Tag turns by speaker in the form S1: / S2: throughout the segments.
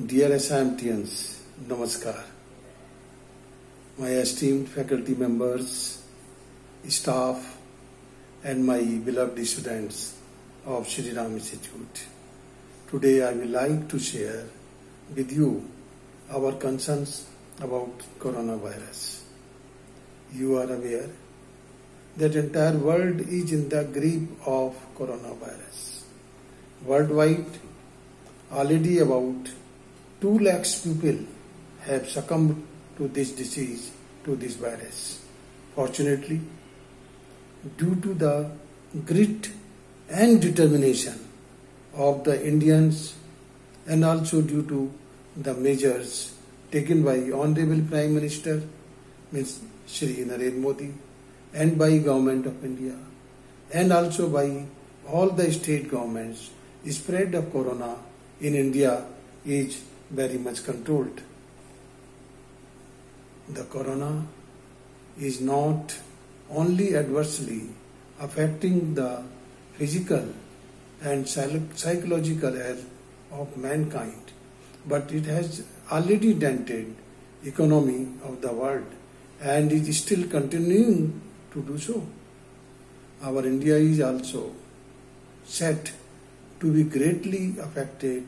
S1: Dear SIMTians, Namaskar. My esteemed faculty members, staff, and my beloved students of Shri Ram Institute. Today I will like to share with you our concerns about coronavirus. You are aware that entire world is in the grip of coronavirus. Worldwide, already about 2 lakhs people have succumbed to this disease, to this virus. Fortunately, due to the grit and determination of the Indians and also due to the measures taken by Honorable Prime Minister, Ms. Shri Narendra Modi, and by Government of India, and also by all the state governments, the spread of corona in India is very much controlled. The corona is not only adversely affecting the physical and psychological health of mankind, but it has already dented economy of the world and is still continuing to do so. Our India is also set to be greatly affected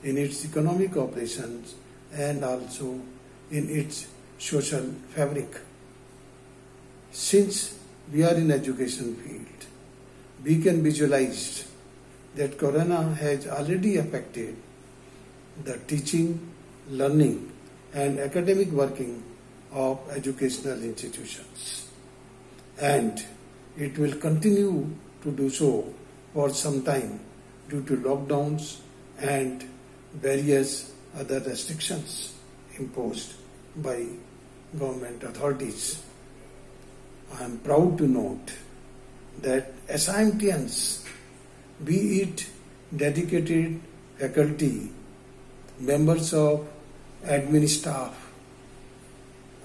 S1: in its economic operations and also in its social fabric. Since we are in education field, we can visualize that corona has already affected the teaching, learning and academic working of educational institutions. And it will continue to do so for some time due to lockdowns and various other restrictions imposed by government authorities. I am proud to note that SIMTians, be it dedicated faculty, members of admin staff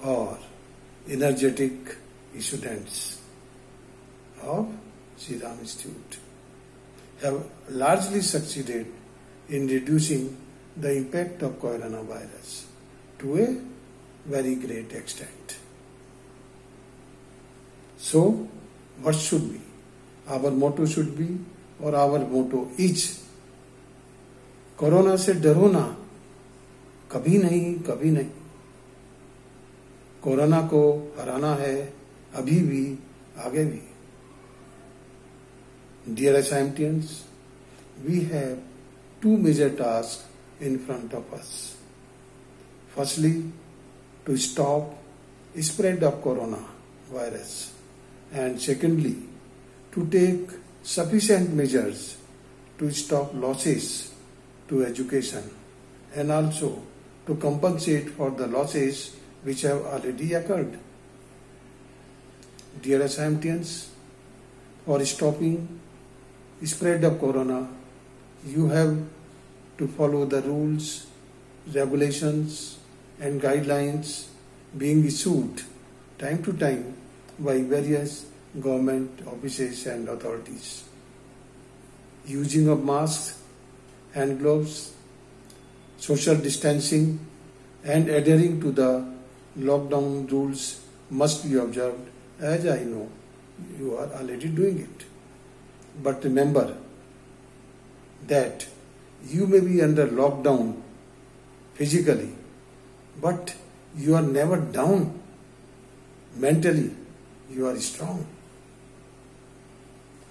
S1: or energetic students of Shri Ram Institute, have largely succeeded in reducing the impact of coronavirus to a very great extent. So, what should be? Our motto should be, or our motto is, corona से डरो ना, कभी नहीं, कभी नहीं. Corona को हराना है, अभी भी, आगे भी. Dear SIMTians, we have 2 major tasks in front of us. Firstly, to stop spread of coronavirus, and secondly, to take sufficient measures to stop losses to education and also to compensate for the losses which have already occurred. Dear SIMTians, for stopping spread of corona, you have to follow the rules, regulations and guidelines being issued time to time by various government offices and authorities. Using of masks, hand gloves, social distancing and adhering to the lockdown rules must be observed, as I know you are already doing it. But remember that you may be under lockdown physically, but you are never down. Mentally, you are strong.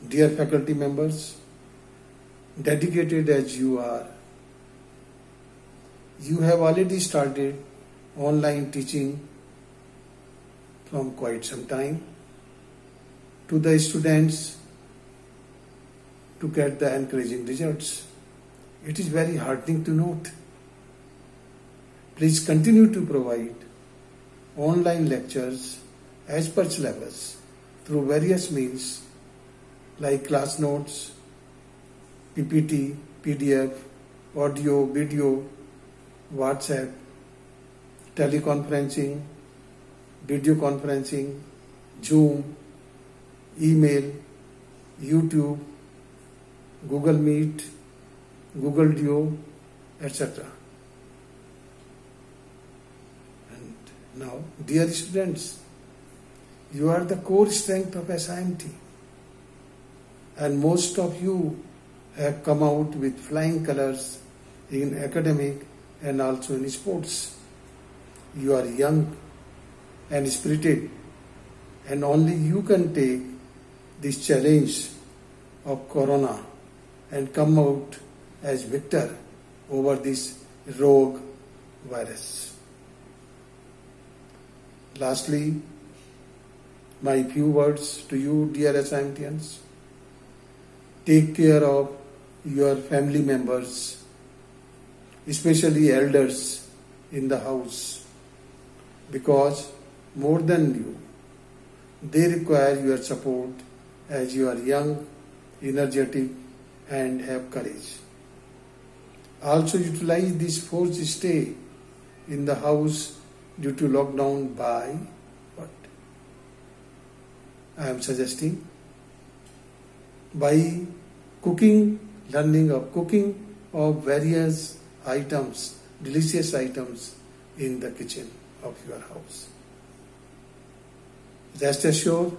S1: Dear faculty members, dedicated as you are, you have already started online teaching from quite some time to the students to get the encouraging results. It is very heartening to note. Please continue to provide online lectures as per syllabus through various means like class notes, PPT, PDF, audio, video, WhatsApp, teleconferencing, video conferencing, Zoom, email, YouTube, Google Meet, Google Duo, etc. Now, dear students, you are the core strength of SIMT, and most of you have come out with flying colors in academic and also in sports. You are young and spirited, and only you can take this challenge of Corona and come out as victor over this rogue virus. Lastly, my few words to you, dear SIMTians. Take care of your family members, especially elders in the house, because more than you, they require your support as you are young, energetic, and have courage. Also utilize this forced stay in the house due to lockdown by what? I am suggesting by cooking, learning of cooking of various items, delicious items in the kitchen of your house. Rest assured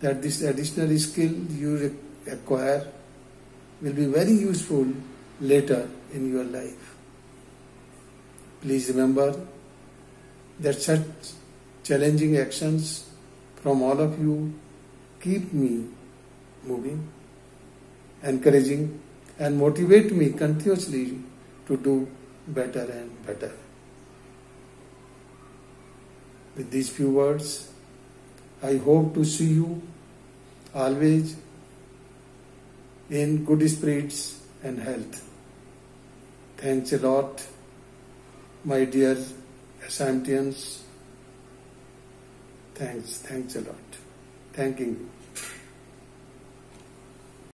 S1: that this additional skill you acquire will be very useful later in your life. Please remember that such challenging actions from all of you keep me moving, encouraging, and motivate me continuously to do better and better. With these few words, I hope to see you always in good spirits and health. Thanks a lot, my dear SIMTians. Thanks a lot. Thanking you.